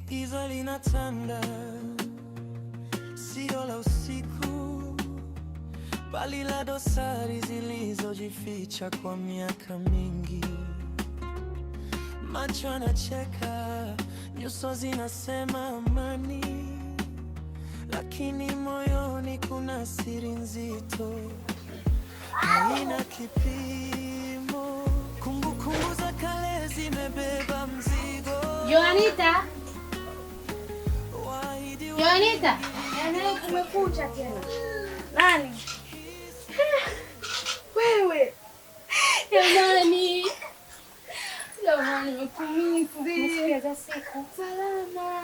Giza linatanda, sio la usiku, bali la dosari zilizojificha kwa miaka mingi. Macho yanacheka, nyuso zinasema amani, lakini moyoni kuna siri nzito haina kipimo. Kumbukumbu za kale zimebeba mzigo. Joanita! Joanita! Leo kumekucha tena. Nani? Wewe. Jamani. Jamani, nimekumisi. Nisikia za siku. Salama.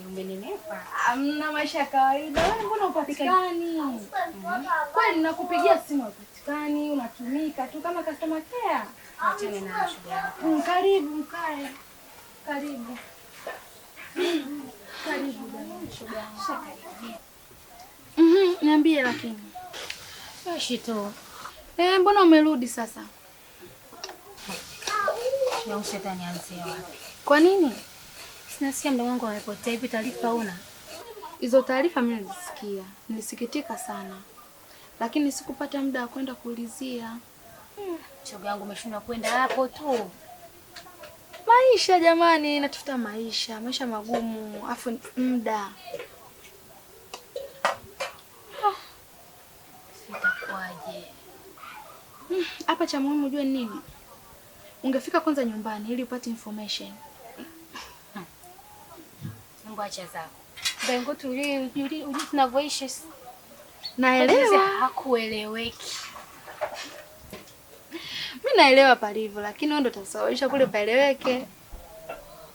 Umenenepa. Hamna maisha ya kawaida. Wewe mbona upatikani? Kwani nakupigia simu upatikani, unatumika tu kama customer care. Achana na shughuli. Karibu mkae. Karibu. Karibu bwana shughuli. Niambie lakini. Shito. Mbona umerudi sasa? Na shetani anzia wapi? Kwa nini? Sinasikia mdogo wangu amepotea, hivi taarifa una? Hizo taarifa mimi nilisikia. Nilisikitika sana. Lakini sikupata muda wa kwenda kuulizia. Shoga yangu umeshindwa kwenda hapo tu. Maisha jamani, natafuta maisha magumu, afu muda. Sitakuaje? Hapa cha muhimu ujue nini? Ungefika kwanza nyumbani ili upate information. Mungu acha zako. Bengo ujui tunavyoishi. Naelewa. Hakueleweki. Mimi naelewa palivyo, lakini wewe ndo utasababisha kule paeleweke.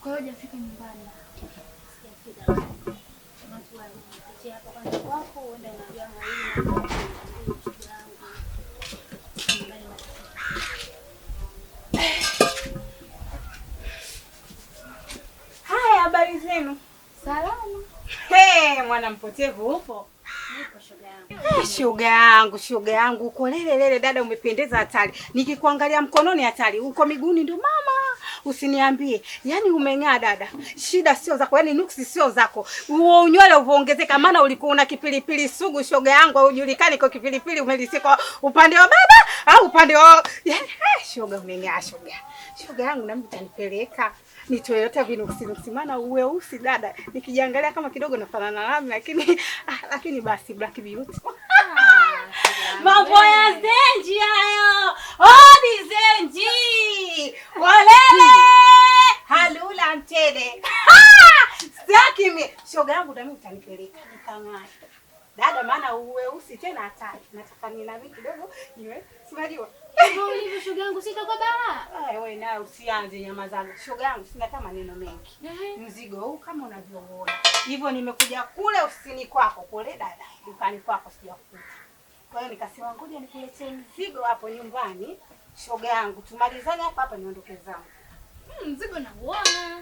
Kwa hiyo hujafika nyumbani. Haya, habari zenu? Salama. Mwana mpotevu upo? Nipo shoga yangu. Shoga yangu uko lele dada, umependeza hatari. Nikikuangalia mkononi hatari, uko miguuni ndo mama. Usiniambie. Yaani umeng'aa dada. Shida sio zako, yaani nuksi sio zako. Uo unywele uvoongezeka, maana ulikuwa una kipilipili sugu shoga yangu, hujulikani kwa kipilipili umelisika upande wa baba au upande wa shoga umeng'aa shoga. Shoga yangu na mimi utanipeleka. Ni Toyota vinuksi maana uweusi dada. Nikijiangalia kama kidogo nafanana nami lakini basi black beauty. Mambo ya Zenji hayo. Odi Zenji. Walele. Halula mtede. Sitaki mimi. Shoga yangu na mimi utanipeleka nikang'aa. Dada maana uweusi tena hatari. Nataka nina mimi kidogo niwe simaliwa. Hivyo ulivyo shoga yangu sitakuwa balaa. Wewe naye usianze nyama zangu. Shoga yangu sina kama maneno mengi. Mzigo huu kama unavyoona. Hivyo nimekuja kule ofisini kwako, kule dada. Dukani kwako sijakukuta. Kwa hiyo nikasema ngoja nikuletee mzigo hapo nyumbani. Shoga yangu tumalizane hapa niondoke zangu. Mzigo na uona.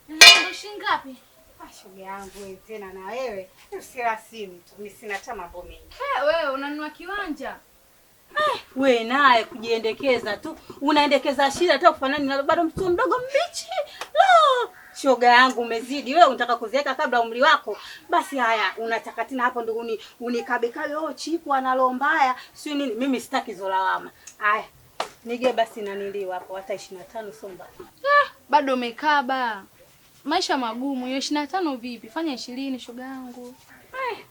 Ndio shilingi ngapi? Shoga yangu wewe tena na wewe usirasimi tu. Mimi sina hata mambo mengi. Wewe unanunua kiwanja? Wewe naye kujiendekeza tu. Unaendekeza shida hata kufanana na bado mtoto mdogo mbichi. Lo! Shoga yangu umezidi. Wewe unataka kuziweka kabla umri wako. Basi haya, unataka tena hapo ndio unikabekabe chipu analo mbaya. Sio nini? Mimi sitaki zolawama. Haya. Nige basi naniliwa hapo hata 25 somba. Bado umekaba. Maisha magumu, hiyo 25 vipi? Fanya 20 shoga yangu.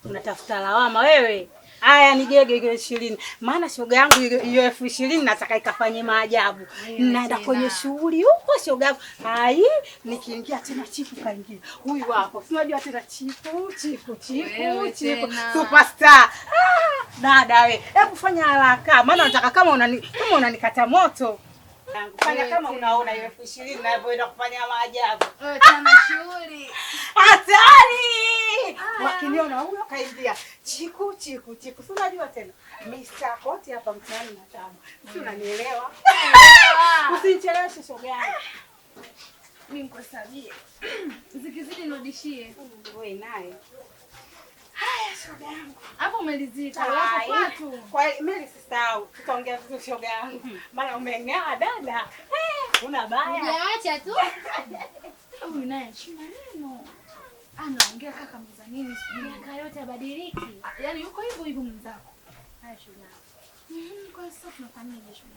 Unatafuta lawama wewe. Haya nigege 20. Maana shoga yangu hiyo 20,000 nataka ikafanye maajabu. Naenda kwenye shughuli huko shoga yangu. Nikiingia tena chifu kaingia. Huyu hapo. Unajua tena chifu. Superstar. Dada wewe, hebu fanya haraka. Maana nataka kama unanikata moto. Fanya kama unaona hiyo 20,000 ninavyoenda kufanya maajabu. Tena shughuli. Hatari! Wakiniona huyo kaingia. Chiku. Si unajua tena. Mr. Koti hapa mtaani na tamu. Si unanielewa? Usinicheleweshe shoga yangu. Mimi nikusabie. Zikizidi nirudishie. Wewe naye. Haya shoga yangu. Hapo umelizika. Hapo kwatu. Kwa mimi sisahau. Tutaongea vizuri shoga yangu. Maana umeng'aa dada. Una baya. Hujaacha tu. Huyu naye maneno. Anaongea kaka mzanini sijui. Miaka yote abadiliki. Yaani yuko hivyo hivyo mwenzako. Haya shule. Kwa sasa tunafanyaje shule?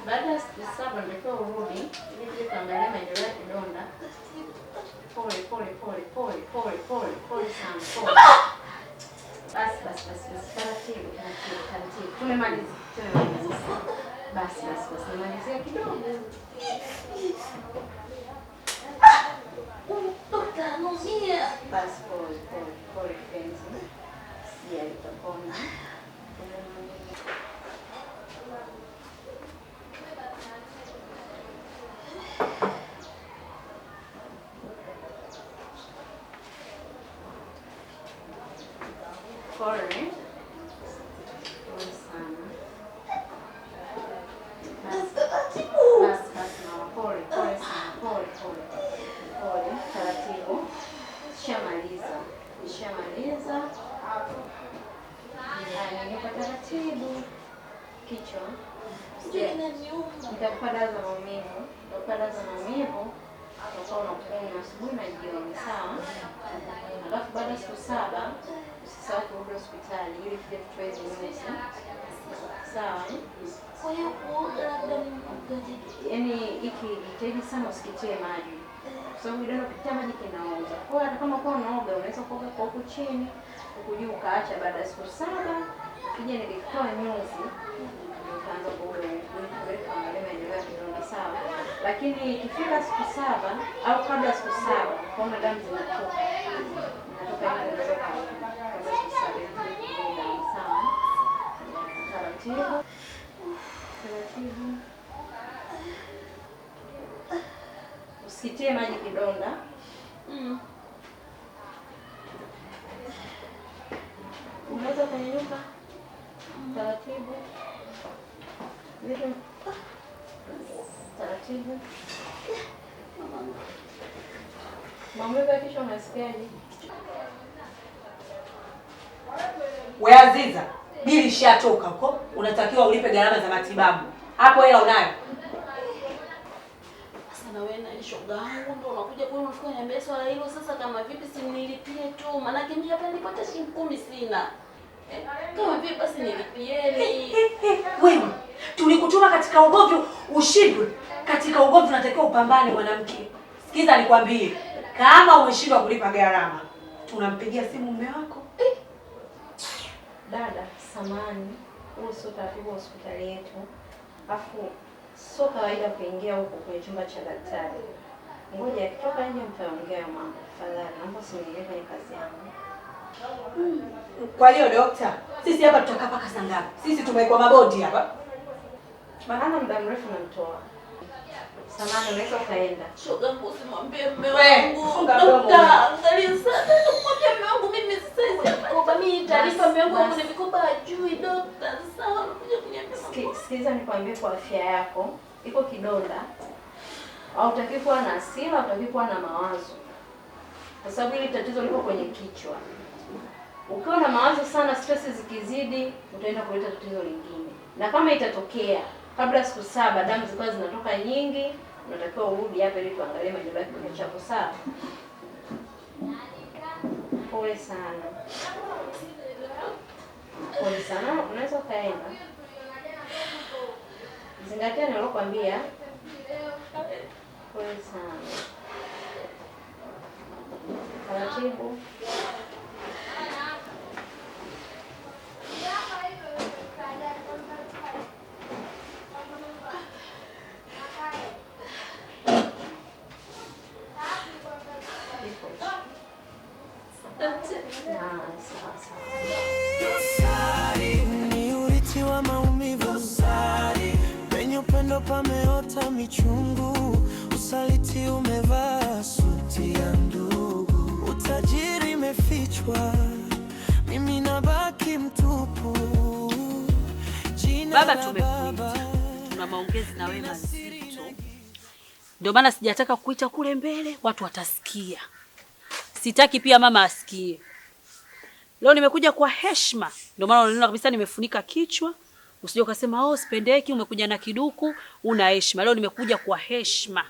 Baada ya siku 7 ndio urudi ili kuangalia maendeleo ya kidonda. Pole sana. Basi. Taratibu. Tumemaliza. Basi. Nimalizia kidogo. Basi pole penzi. Ya itapona. Pole sana. Basi mama, pole sana. Pole, taratibu. Nishamaliza. Nipa taratibu. Kichwa. Nitakupa dawa za maumivu. Utakuwa unakunywa asubuhi na jioni, sawa? Alafu baada ya siku 7 usisahau kurudi hospitali ili tuje tutoe nyuzi. Sawa? Kwa hiyo kuoga labda ni mkogaji. Yaani jitahidi sana usikitie maji. Kwa sababu vidonda kupitia maji kinaoza. Kwa hiyo hata kama uko unaoga unaweza kuoga kwa huku chini, huku juu ukaacha baada ya siku 7 ukija nikitoa nyuzi utaanza kuoga kuangalia maendeleo ya kidonda, sawa? Lakini ikifika siku 7 au kabla ya siku 7 kama damu zinatoka inaweza kabla siku 7 sawa? Taratibu. Usikitie maji kidonda. Unaweza kunyanyuka taratibu. Taratibu. Maumivu ya kichwa unasikiaje? Wewe Aziza, bili ishatoka huko. Unatakiwa ulipe gharama za matibabu. Hapo hela unayo? Sasa na wewe na shoga yangu ndio unakuja kwa unafanya niambia swala hilo sasa kama vipi si nilipie tu. Maana mimi hapa nilipata shilingi 10 sina. Kama vipi basi nilipieni. Wewe, tulikutuma katika ugomvi ushindwe. Katika ugomvi unatakiwa upambane mwanamke. Sikiza nikwambie, kama umeshindwa kulipa gharama, tunampigia simu mume wako. Dada, samani, huo sio taratibu wa hospitali yetu. Afu sio kawaida kuingia huko kwenye chumba cha daktari. Ngoja akitoka nje mtaongea mambo. Tafadhali, naomba usiingilie kwenye kazi yangu. Kwa hiyo dokta, sisi hapa tutakaa paka saa ngapi? Sisi tumekuwa mabodi hapa. Maana muda mrefu namtoa. Samani, unaweza kaenda. Shoga yangu usimwambie mume Wewe, wangu. funga mdomo. Angalia sana. Mwambie mume wangu mimi sasa kwa mimi taarifa mume wangu ni mikoba ajui dokta. Sawa, unakuja kuniambia. Sikiliza nikwambie kwa afya yako, iko kidonda. Hautaki kuwa na hasira, hautaki kuwa na mawazo. Kwa sababu hili tatizo liko kwenye kichwa. Ukiwa na mawazo sana, stress zikizidi, utaenda kuleta tatizo lingine. Na kama itatokea kabla siku 7 damu zikawa zinatoka nyingi, unatakiwa urudi hapa ili tuangalie maendeleo ya kidonda chako, sawa? Pole sana. Unaweza kaenda. Zingatia nilokuambia. Pole sana. Taratibu. Ni urithi wa maumivu. Penye upendo pameota michungu. Usaliti umevaa suti ya ndugu. Utajiri umefichwa, mimi nabaki mtupu. Baba, tumekuita, tuna maongezi na wewe mazito. Ndio maana sijataka kuita kule mbele, watu watasikia. Sitaki pia mama asikie. Leo nimekuja kwa heshima. Ndio maana unaona kabisa nimefunika kichwa. Usije ukasema oh sipendeki umekuja na kiduku, una heshima. Leo nimekuja kwa heshima.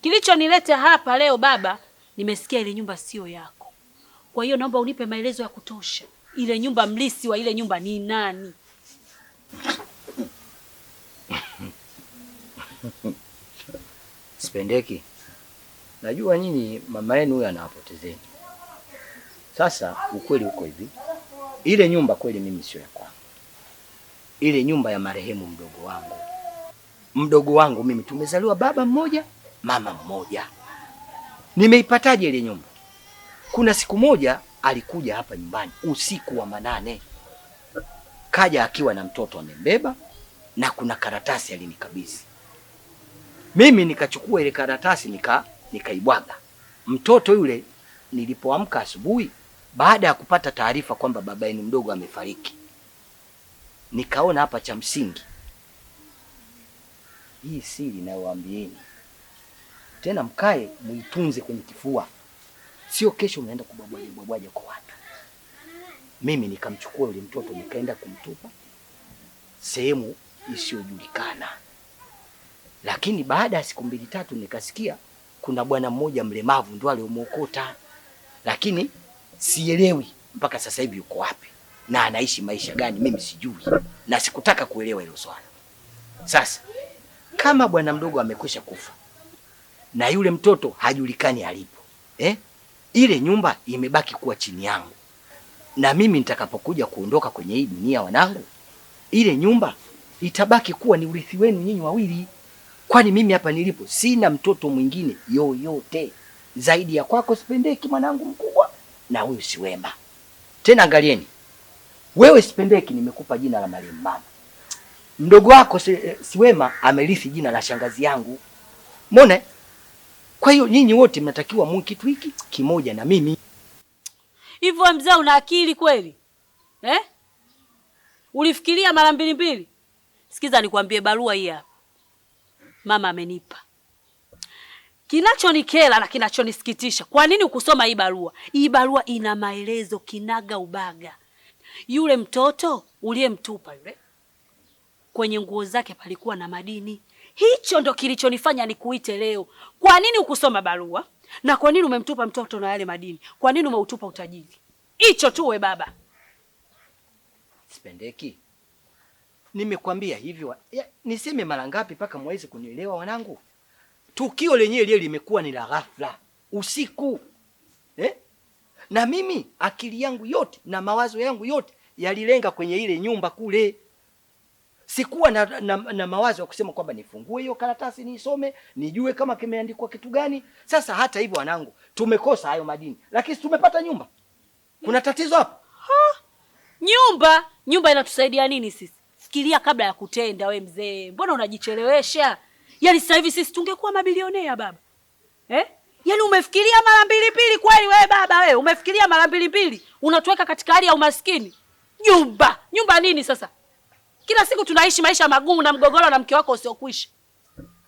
Kilichonileta hapa leo baba, nimesikia ile nyumba sio yako. Kwa hiyo naomba unipe maelezo ya kutosha. Ile nyumba, mlisi wa ile nyumba ni nani? Sipendeki. Najua nyinyi mama yenu huyu anawapotezeni. Sasa ukweli uko hivi. Ile nyumba kweli mimi sio ya kwangu. Ile nyumba ya marehemu mdogo wangu. Mdogo wangu mimi tumezaliwa baba mmoja, mama mmoja. Nimeipataje ile nyumba? Kuna siku moja alikuja hapa nyumbani usiku wa manane. Kaja akiwa na mtoto amembeba na kuna karatasi alinikabidhi. Mimi nikachukua ile karatasi nikaibwaga. Mtoto yule nilipoamka asubuhi baada ya kupata taarifa kwamba baba yenu mdogo amefariki. Nikaona hapa cha msingi. Hii siri nawaambieni. Tena mkae muitunze kwenye kifua. Sio kesho mnaenda kubwabwaja kwa watu. Mimi nikamchukua yule mtoto nikaenda kumtupa sehemu isiyojulikana. Lakini baada ya siku 2-3 nikasikia kuna bwana mmoja mlemavu ndo aliomwokota. Lakini sielewi mpaka sasa hivi yuko wapi na anaishi maisha gani mimi sijui na sikutaka kuelewa hilo swala. Sasa kama bwana mdogo amekwisha kufa na yule mtoto hajulikani alipo, ile nyumba imebaki kuwa chini yangu. Na mimi nitakapokuja kuondoka kwenye hii dunia wanangu, ile nyumba itabaki kuwa ni urithi wenu nyinyi wawili. Kwani mimi hapa nilipo sina mtoto mwingine yoyote zaidi ya kwako Sipendeki mwanangu mkubwa na huyu Siwema. Tena angalieni. Wewe Sipendeki nimekupa jina la marehemu mama. Mdogo wako Siwema amerithi jina la shangazi yangu. Umeona? Kwa hiyo nyinyi wote mnatakiwa muwe kitu hiki kimoja na mimi. Hivyo mzee una akili kweli? Ulifikiria mara 2? Sikiza nikwambie barua hii hapa. Mama amenipa. Kinachonikera na kinachonisikitisha, kwa nini ukusoma hii barua? Hii barua ina maelezo kinaga ubaga. Yule mtoto uliyemtupa yule, kwenye nguo zake palikuwa na madini. Hicho ndo kilichonifanya nikuite leo. Kwa nini ukusoma barua? Na kwa nini umemtupa mtoto na yale madini? Kwa nini umeutupa utajiri? Hicho tu we baba. Sipendeki. Nimekwambia hivyo. Niseme mara ngapi paka mweze kunielewa wanangu? Tukio lenyewe lile limekuwa ni la ghafla. Usiku. Na mimi akili yangu yote na mawazo yangu yote yalilenga kwenye ile nyumba kule. Sikuwa na mawazo ya kusema kwamba nifungue hiyo karatasi niisome, nijue kama kimeandikwa kitu gani. Sasa hata hivyo wanangu, tumekosa hayo madini, lakini tumepata nyumba. Kuna tatizo hapo? Nyumba inatusaidia nini sisi? Fikiria kabla ya kutenda we mzee. Mbona unajichelewesha? Yaani sasa hivi sisi tungekuwa mabilionea baba. Yaani umefikiria mara 2 kweli wewe baba wewe? Umefikiria mara 2? Unatuweka katika hali ya umaskini. Nyumba nini sasa? Kila siku tunaishi maisha magumu na mgogoro na mke wako usiokwisha.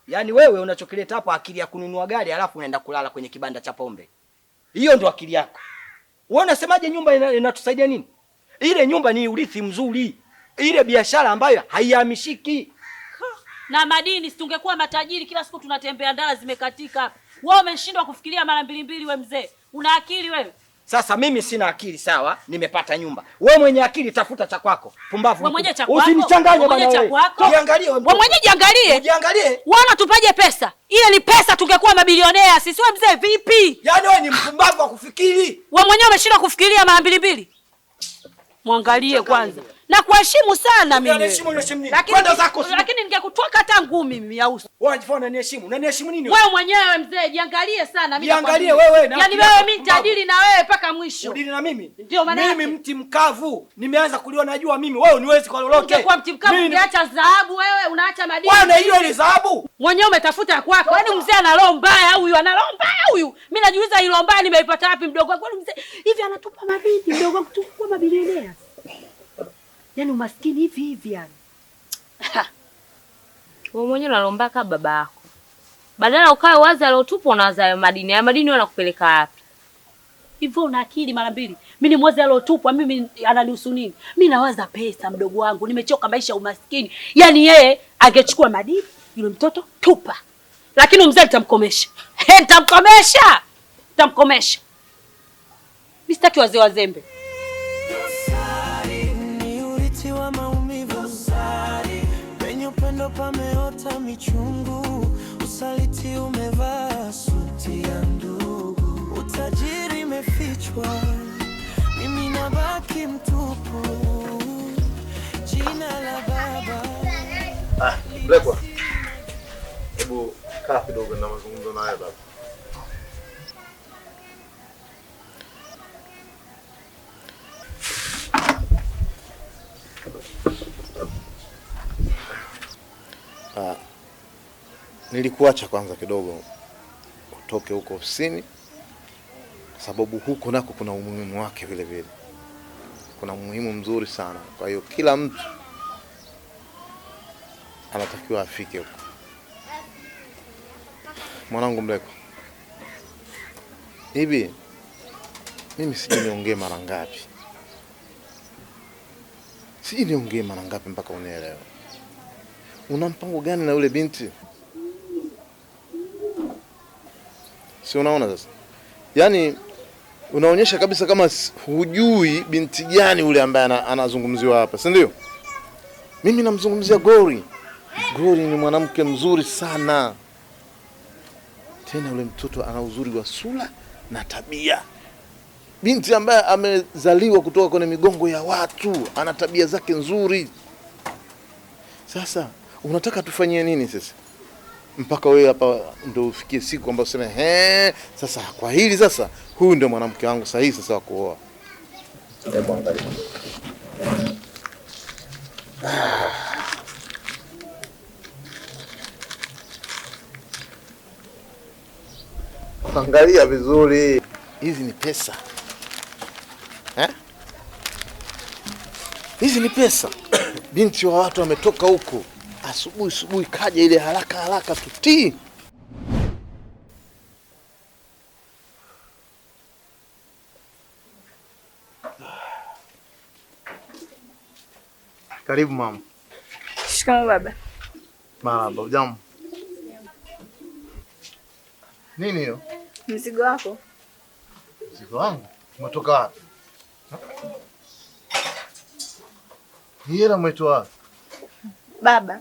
Yaani wewe unachokileta hapo akili ya kununua gari alafu unaenda kulala kwenye kibanda cha pombe. Hiyo ndo akili yako. Wewe unasemaje nyumba inatusaidia nini? Ile nyumba ni urithi mzuri. Ile biashara ambayo haihamishiki. Na madini tungekuwa matajiri, kila siku tunatembea ndala zimekatika. Wewe umeshindwa kufikiria mara 2 we mzee. Una akili wewe? Sasa mimi sina akili sawa, nimepata nyumba. Wewe mwenye akili tafuta cha kwako. Pumbavu. Wewe mwenye cha kwako. Usinichanganye bwana wewe. Jiangalie wewe. Wewe mwenye jiangalie. Jiangalie. Wewe unatupaje pesa? Ile ni pesa tungekuwa mabilionea. Sisi wewe mzee vipi? Yaani wewe ni mpumbavu wa kufikiri. Wewe mwenyewe umeshindwa kufikiria mara 2. Mwangalie kwanza. Na kuheshimu sana mimi. Lakini ningekutoka hata ngumi mimi ya uso. Wewe unajifanya unaniheshimu. Unaniheshimu nini? Wewe mwenyewe mzee jiangalie sana mimi. Jiangalie wewe na. Yaani wewe mimi nitadili na wewe mpaka mwisho. Udili na mimi? Ndio maana mimi mti mkavu. Nimeanza kuliona najua mimi. Wewe uniwezi kwa lolote. Ungekuwa mti mkavu ungeacha dhahabu wewe, unaacha madini. Bwana hiyo ile dhahabu. Mwenyewe umetafuta kwako. Yaani mzee ana roho mbaya huyu, ana roho mbaya huyu. Mimi najiuliza ile roho mbaya nimeipata wapi mdogo wangu? Kwani mzee hivi anatupa madini mdogo wangu tu kwa mabilionea? Yaani umaskini hivi yani. Wewe mwenyewe unalomba kama baba yako. Badala ukae wazi alotupo unawaza hayo madini. Hayo madini wanakupeleka wapi? Hivyo una akili mara mbili. Mimi ni mwezi alotupwa, mimi ananihusu nini? Mimi nawaza pesa mdogo wangu. Nimechoka maisha ya umaskini. Yaani yeye angechukua madini, yule mtoto tupa. Lakini mzee nitamkomesha. Nitamkomesha. Nitamkomesha. Mimi sitaki wazee wazembe. Ni urithi wa maumivu. Penye upendo pameota michungu. Usaliti umevaa suti ya ndugu. Utajiri umefichwa. Mimi nabaki mtupu. Jina la baba. Blekwa. Hebu kaa kidogo na mazungumzo naye baba. Nilikuacha kwanza kidogo utoke huko ofisini kwa sababu huko nako kuna umuhimu wake vile vile. Kuna umuhimu mzuri sana. Kwa hiyo kila mtu anatakiwa afike huko. Mwanangu Mlekwa. Hivi mimi sije niongee mara ngapi? Sije niongee mara ngapi mpaka unielewe? Una mpango gani na yule binti? Si unaona sasa? Yaani unaonyesha kabisa kama hujui binti gani yule ambaye anazungumziwa hapa, si ndio? Mimi namzungumzia Glory. Glory ni mwanamke mzuri sana. Tena yule mtoto ana uzuri wa sura na tabia. Binti ambaye amezaliwa kutoka kwenye migongo ya watu, ana tabia zake nzuri. Sasa unataka tufanyie nini sasa? Mpaka wewe hapa ndio ufikie siku ambayo useme sasa kwa hili sasa huyu ndio mwanamke wangu sahihi sasa wa kuoa. Hebu angalia. Angalia vizuri. Hizi ni pesa. Hizi ni pesa. Binti wa watu ametoka huko. Asubuhi kaja ile haraka tutii. Karibu mama. Shikamoo baba. Marhaba, ujambo? Nini hiyo? Mzigo wako. Mzigo wangu? Umetoka wapi? Hela umetoa wapi? Baba,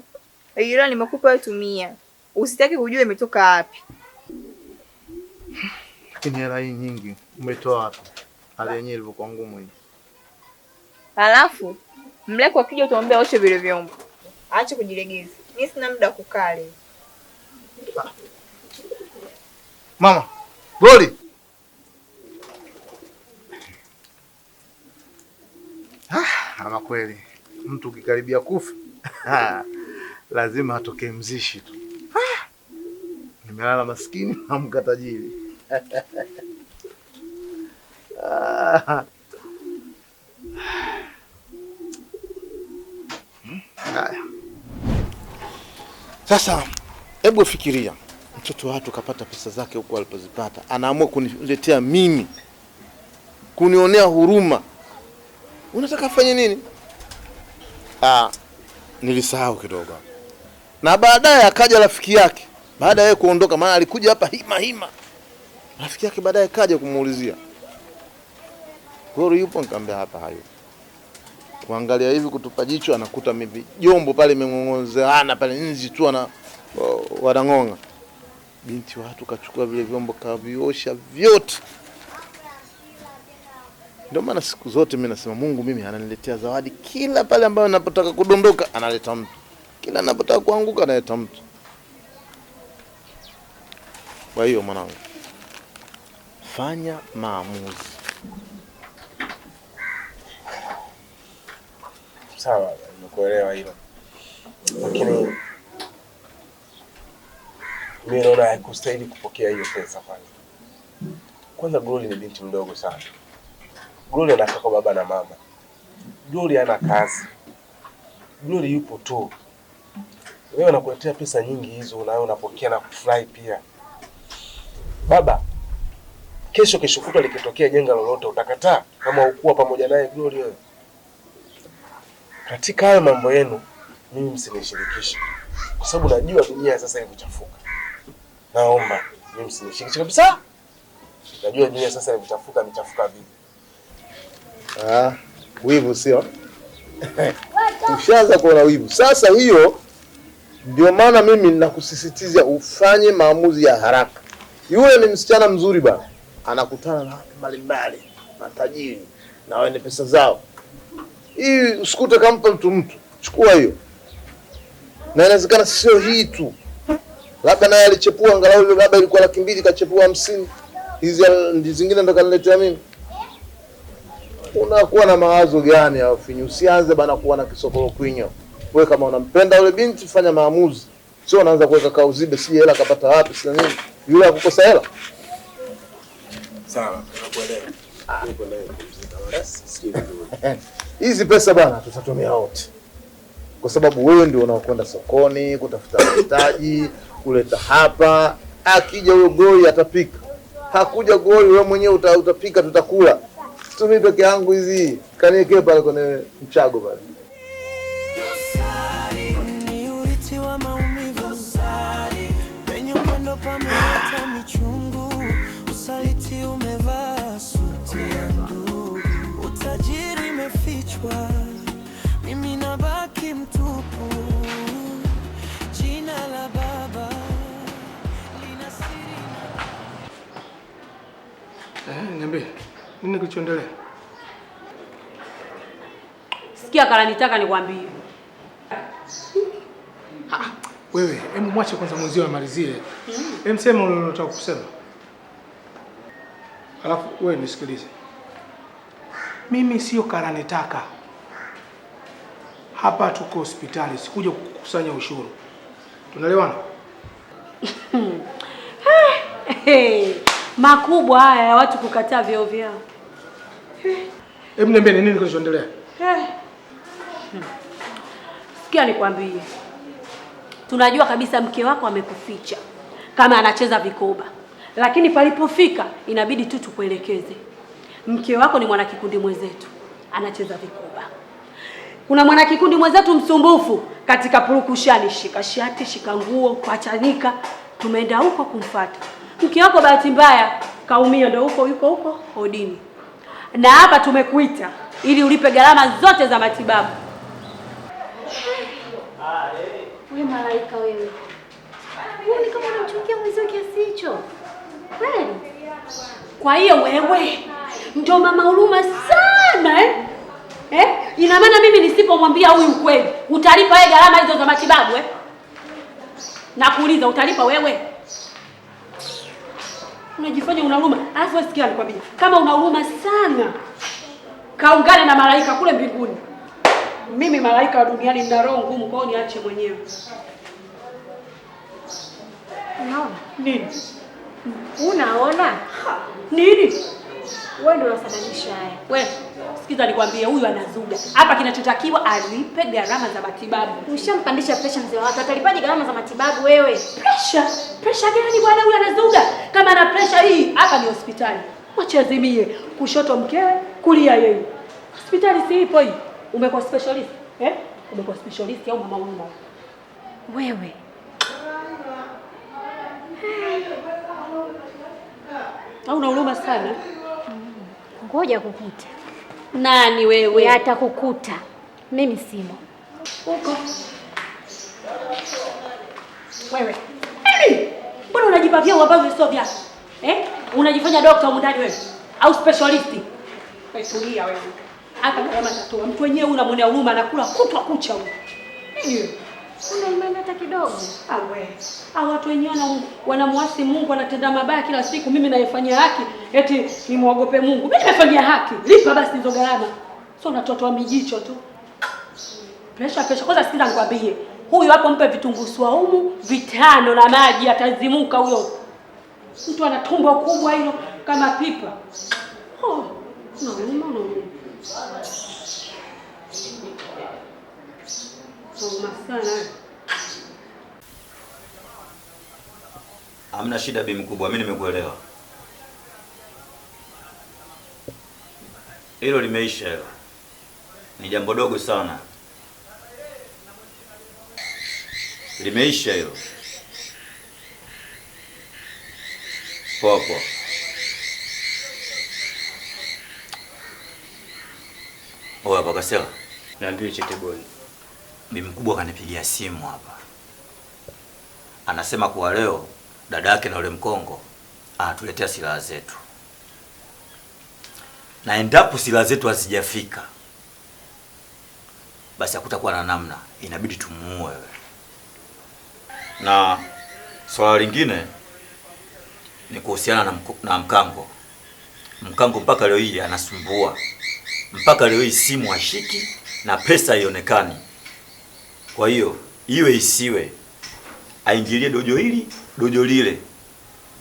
hela nimekupa wewe tumia. Usitaki kujua imetoka wapi. Lakini hela hii nyingi umetoa wapi? Hali yenyewe ilivyokuwa ngumu hii. Alafu Mlekwa akija utamwambia oshe vile vyombo. Aache kujilegeza. Mimi sina muda kukaa leo. Mama, Glory. Ama kweli mtu ukikaribia kufa lazima atokee mzishi tu. Nimelala maskini amka tajiri. Sasa hebu fikiria, mtoto watu kapata pesa zake huko alipozipata, anaamua kuniletea mimi, kunionea huruma. Unataka afanye nini? Nilisahau kidogo. Na baadaye akaja rafiki yake. Baada ya kuondoka, maana alikuja hapa hima. Rafiki yake baadaye kaja kumuulizia. Glory yupo? Nikamwambia hapa hayo. Kuangalia hivi kutupa jicho anakuta mimi jombo pale imeng'ongozeana pale nzi tu na wanang'onga. Binti watu kachukua vile vyombo kaviosha vyote. Ndio maana siku zote mimi nasema Mungu mimi ananiletea zawadi kila pale ambapo ninapotaka kudondoka analeta mtu. Kila ninapotaka kuanguka analeta mtu. Kwa hiyo mwanangu, fanya maamuzi. Sawa, nimekuelewa hilo. Lakini mimi naona haikustahili kupokea hiyo pesa kwanza. Kwanza Glory ni binti mdogo sana. Glory anakaa kwa baba na mama. Glory hana kazi. Glory yupo tu. Wewe unakuletea pesa nyingi hizo na wewe unapokea na kufurahi pia. Baba, kesho kutwa likitokea jenga lolote utakataa kama ukuwa pamoja naye Glory wewe? Katika hayo mambo yenu mimi msinishirikishe. Kwa sababu najua dunia sasa imechafuka. Naomba mimi msinishirikishe kabisa. Najua dunia sasa imechafuka vipi. Wivu sio? Ushaanza kuona wivu. Sasa hiyo ndio maana mimi ninakusisitizia ufanye maamuzi ya haraka. Yule ni msichana mzuri bana. Anakutana na watu mbalimbali, matajiri na wenye pesa zao. Hii usikute kampa mtu. Chukua hiyo. Na inawezekana sio hii tu. Labda naye alichepua angalau ile labda ilikuwa 200,000 kachepua 50. Hizi zingine ndo kaniletea mimi. Unakuwa na mawazo gani ya ufinyu? Usianze bana kuwa na kisokolo kwinyo. Wewe kama unampenda yule binti fanya maamuzi. Sio unaanza kuweka kauzibe si hela kapata wapi si nini? Yule akukosa hela. Sawa, nakuelewa. Hizi pesa bana tutatumia wote. Kwa sababu wewe ndio unaokwenda sokoni kutafuta mahitaji, kuleta hapa. Akija huyo Glory atapika. Hakuja Glory wewe mwenyewe utapika tutakula. Tumi peke yangu hizi kaniwekee pale kwenye mchago pale. Ni urithi wa maumivu. Penye upendo pameota michungu. Usaliti umevaa suti ya ndugu. Utajiri umefichwa. Mimi nabaki mtupu. Jina la baba lina siri. Niambie. Nini kilichoendelea? Sikia kala nitaka nikwambie. Wewe, hebu mwache kwanza mwenzio amalizie. Hem sema unalotaka kusema. Alafu wewe nisikilize. Mimi sio karanitaka. Hapa tuko hospitali, sikuja kukusanya ushuru. Tunaelewana? Makubwa haya ya watu kukataa vyao vyao. Hebu niambie nini kilichoendelea? Sikia nikwambie. Tunajua kabisa mke wako amekuficha kama anacheza vikoba. Lakini palipofika inabidi tu tukuelekeze. Mke wako ni mwanakikundi mwenzetu, anacheza vikoba. Kuna mwanakikundi mwenzetu msumbufu katika purukushani, shika shati, shika nguo, kuachanika. Tumeenda huko kumfuata. Mke wako bahati mbaya kaumia, ndio yuko hodini. Na hapa tumekuita ili ulipe gharama zote za matibabu. Wewe malaika wewe. Wewe kama unamchukia mwenzio kiasi hicho. Kweli? Kwa hiyo wewe ndio mama huruma sana Ina maana mimi nisipomwambia huyu ukweli, utalipa wewe gharama hizo za matibabu Nakuuliza utalipa wewe? Unajifanya una huruma. Alafu sikia alikwambia, kama una huruma sana, kaungane na malaika kule mbinguni. Mimi malaika wa duniani nina roho ngumu, kwa hiyo niache mwenyewe. Unaona? Nini? Unaona? Nini? Wewe ndio unasababisha haya. Wewe, sikiza nikwambie, huyu anazuga. Hapa kinachotakiwa alipe gharama za matibabu. Ushampandisha pressure mzee wako. Atalipaje gharama za matibabu wewe? Pressure? Pressure gani bwana, huyu anazuga? Kama ana pressure hii, hapa ni hospitali. Mwachezimie, kushoto mkewe, kulia yeye. Hospitali si ipo hii. Umekuwa specialist? Umekuwa specialist au mama huruma? Wewe. Au una huruma sana? Ngoja kukuta. Nani wewe? Atakukuta. Mimi simo. Uko. Wewe. Mbona unajipavia ambavyo sio vyako? Unajifanya daktari huko ndani wewe? Au specialist? Tulia wewe. Hapa kama tatoa. Mtu wenyewe unamwonea huruma, anakula kutwa kucha huko. Nini? Una imani hata kidogo? Hao watu wenyewe wanamwasi Mungu, wanatenda mabaya kila siku. Mimi naifanyia haki, eti nimuogope Mungu. Mimi nimefanyia haki. Lipa basi hizo gharama. Sio unatotoa mijicho tu. Pressure. Kwanza sikiza nikwambie. Huyu hapo mpe vitunguu swaumu 5 na maji, atazimuka huyo. Mtu ana tumbo kubwa hilo kama pipa. Unauma. Sana. Hamna shida bi mkubwa, mimi nimekuelewa. Hilo limeisha hilo. Ni jambo dogo sana. Limeisha hilo. Poa poa. Oya Bakasela. Niambie Chete boy. Bibi mkubwa kanipigia simu hapa. Anasema kuwa leo dada yake na ule mkongo anatuletea silaha zetu. Na endapo silaha zetu hazijafika, basi hakutakuwa na namna, inabidi tumuue wewe. Na swala lingine ni kuhusiana na mkango. Mkango mpaka leo hii anasumbua. Mpaka leo hii simu hashiki na pesa haionekani. Kwa hiyo iwe isiwe, aingilie dojo hili, dojo lile.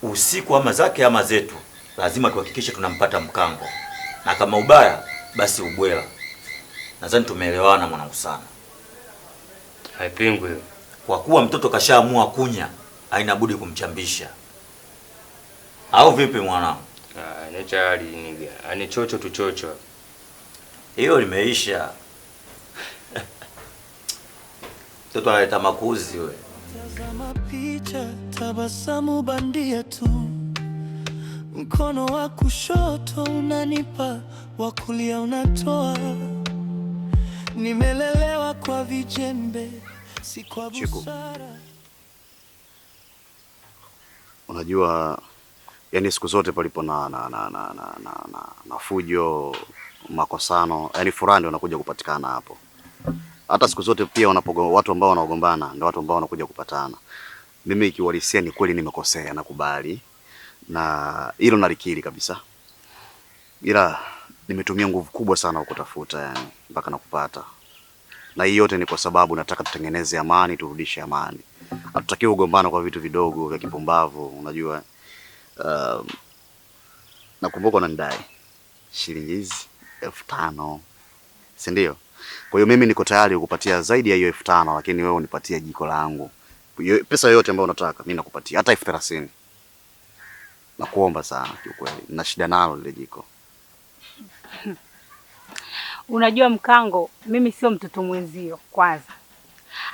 Usiku ama zake ama zetu, lazima tuhakikishe tunampata mkango. Na kama ubaya, basi ubwela. Nadhani tumeelewana mwanangu sana. Haipingwi. Kwa kuwa mtoto kashaamua kunya, haina budi kumchambisha. Au vipi mwanangu? Nechali niga. Ani chocho tu chocho. Hiyo limeisha. Mtoto analeta makuzi wewe. Tazama picha, tabasamu bandia tu. Mkono wa kushoto unanipa, wa kulia unatoa. Nimelelewa kwa vijembe, si kwa busara. Unajua, yani siku zote palipo na fujo, makosano, yani furaha ndio wanakuja kupatikana hapo. Hata siku zote pia watu ambao wanaogombana ndio watu ambao wanakuja kupatana. Mimi ikiwalisia ni kweli nimekosea, nakubali. Na hilo nalikiri kabisa. Ila nimetumia nguvu kubwa sana kutafuta yani mpaka nakupata. Na hii yote ni kwa sababu nataka tutengeneze amani, turudishe amani. Hatutaki ugombano kwa vitu vidogo vya kipumbavu, unajua. Nakumbuka unanidai shilingi hizi 5,000. Si ndio? Kwa hiyo mimi niko tayari kukupatia zaidi ya hiyo 5,000, lakini wewe unipatie jiko langu. Pesa yote ambayo unataka mimi nakupatia, hata 30,000. Nakuomba sana kiukweli. Nina shida nalo lile jiko. Unajua mkango, mimi sio mtoto mwenzio kwanza.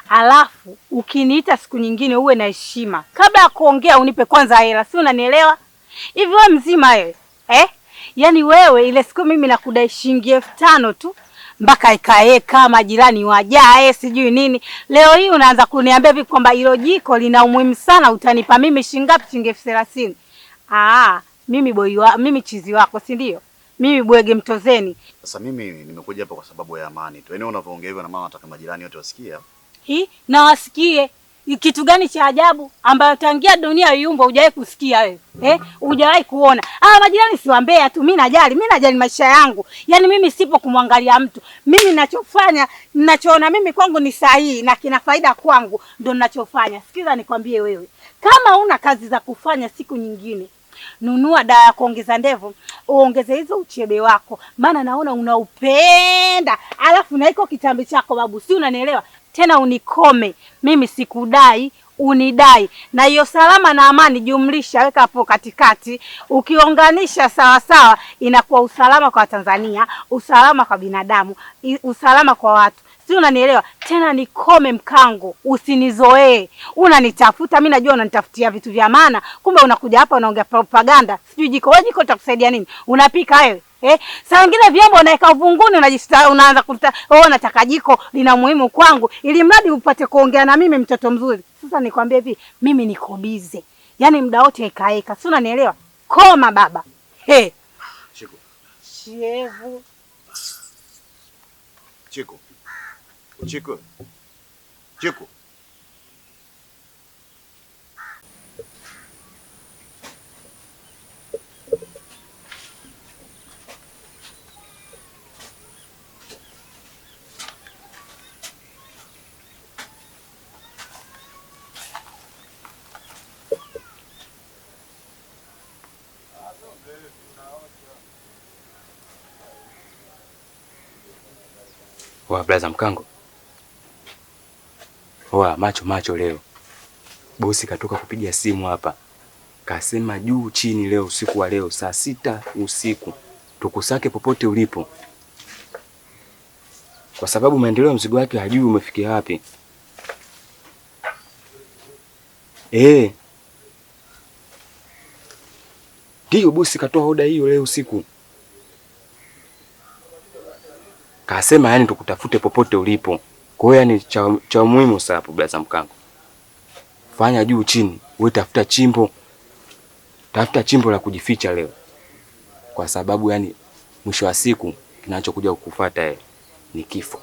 Alafu ukiniita siku nyingine uwe na heshima. Kabla ya kuongea unipe kwanza hela, si unanielewa? Hivi wewe mzima wewe? Yaani wewe ile siku mimi nakudai shilingi 5,000 tu mpaka ikaeka majirani wajae sijui nini. Leo hii unaanza kuniambia vipi kwamba hilo jiko lina umuhimu sana, utanipa mimi shilingi ngapi? Shilingi 30,000. Mimi chizi wako, si ndio? Mimi bwege mtozeni. Sasa mimi nimekuja hapa kwa sababu ya amani tu. Yaani unavyoongea hivyo na mama nataka majirani wote wasikie. Na wasikie. Kitu gani cha ajabu ambayo tangia dunia iumbe hujawahi kusikia wewe? Hujawahi kuona. Majirani si wambea tu, mimi najali maisha yangu. Yaani mimi sipo kumwangalia mtu. Mimi ninachofanya, ninachoona mimi kwangu ni sahihi na kina faida kwangu, ndio ninachofanya. Sikiza nikwambie wewe. Kama una kazi za kufanya siku nyingine, nunua dawa ya kuongeza ndevu, uongeze hizo uchebe wako. Maana naona unaupenda. Alafu na iko kitambi chako babu, si unanielewa? Tena unikome. Mimi sikudai, unidai. Na hiyo salama na amani jumlisha weka hapo katikati. Ukiunganisha sawa sawa inakuwa usalama kwa Tanzania, usalama kwa binadamu, usalama kwa watu. Si unanielewa? Tena nikome mkango, usinizoee. Unanitafuta, mimi najua unanitafutia vitu vya maana. Kumbe unakuja hapa unaongea propaganda. Sijui jiko, wewe jiko litakusaidia nini? Unapika wewe? Saa nyingine vyombo unaweka uvunguni unaanza kuta, nataka jiko lina muhimu kwangu ili mradi upate kuongea na mimi mtoto mzuri. Sasa nikwambie hivi, mimi niko busy. Yaani muda wote ikaeka. Si unanielewa? Koma baba. Chiko. Shevu. Chiko. Chiko. Chiko. Wa blaza mkango. Macho leo. Bosi katoka kupiga simu hapa. Kasema juu chini leo usiku wa leo saa 6 usiku tukusake popote ulipo, kwa sababu maendeleo ya mzigo wake hajui umefikia wapi. Ndio bosi katoa oda hiyo leo usiku. Kasema yani tukutafute popote ulipo. Kwa hiyo yani cha muhimu sasa hapo blaza Mkango, fanya juu chini, wewe tafuta chimbo la kujificha leo, kwa sababu yani mwisho wa siku kinachokuja kukufuata ni kifo.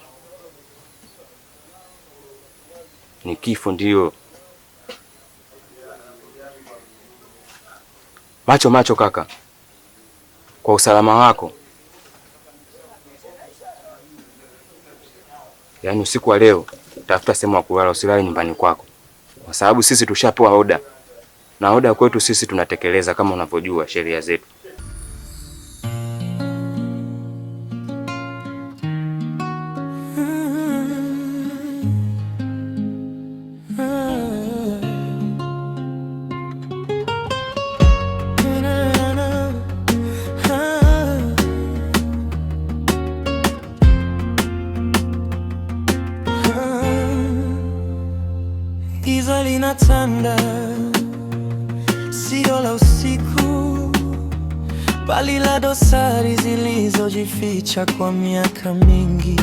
Ni kifo ndio. Macho kaka, kwa usalama wako, yaani usiku wa leo tafuta sehemu ya kulala, usilale nyumbani kwako, kwa sababu sisi tushapewa oda, na oda kwetu sisi tunatekeleza kama unavyojua sheria zetu. Giza linatanda, sio la usiku, bali la dosari zilizojificha kwa miaka mingi.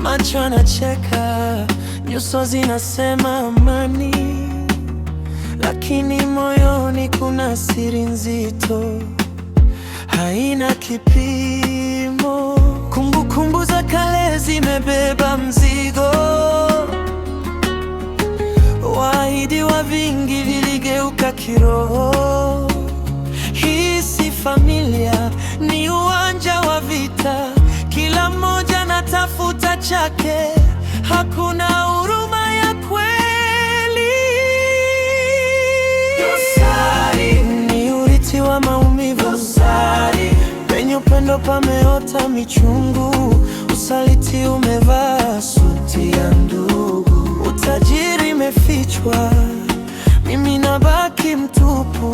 Macho yanacheka, nyuso zinasema amani, lakini moyoni kuna siri nzito, haina kipimo. Kumbukumbu za kale zimebeba mzigo, waahidi wa vingi viligeuka kiroho. Hii si familia, ni uwanja wa vita, kila mmoja anatafuta chake, hakuna huruma ya kweli. Dosari ni urithi wa maumivu, dosari penye upendo pameota michungu, usaliti umevaa suti ya ndugu, utajiri umefichwa, mimi nabaki mtupu.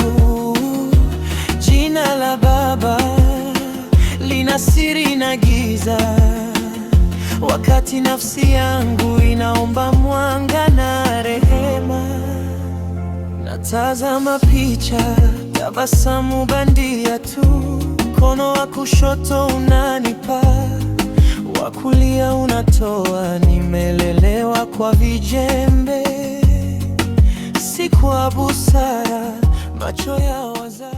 Jina la baba lina siri na giza, wakati nafsi yangu inaomba mwanga na rehema. Natazama picha, tabasamu bandia tu, mkono wa kushoto unanipa, wa kulia unatoa. Nimelelewa kwa vijembe, si kwa busara, macho ya wazazi.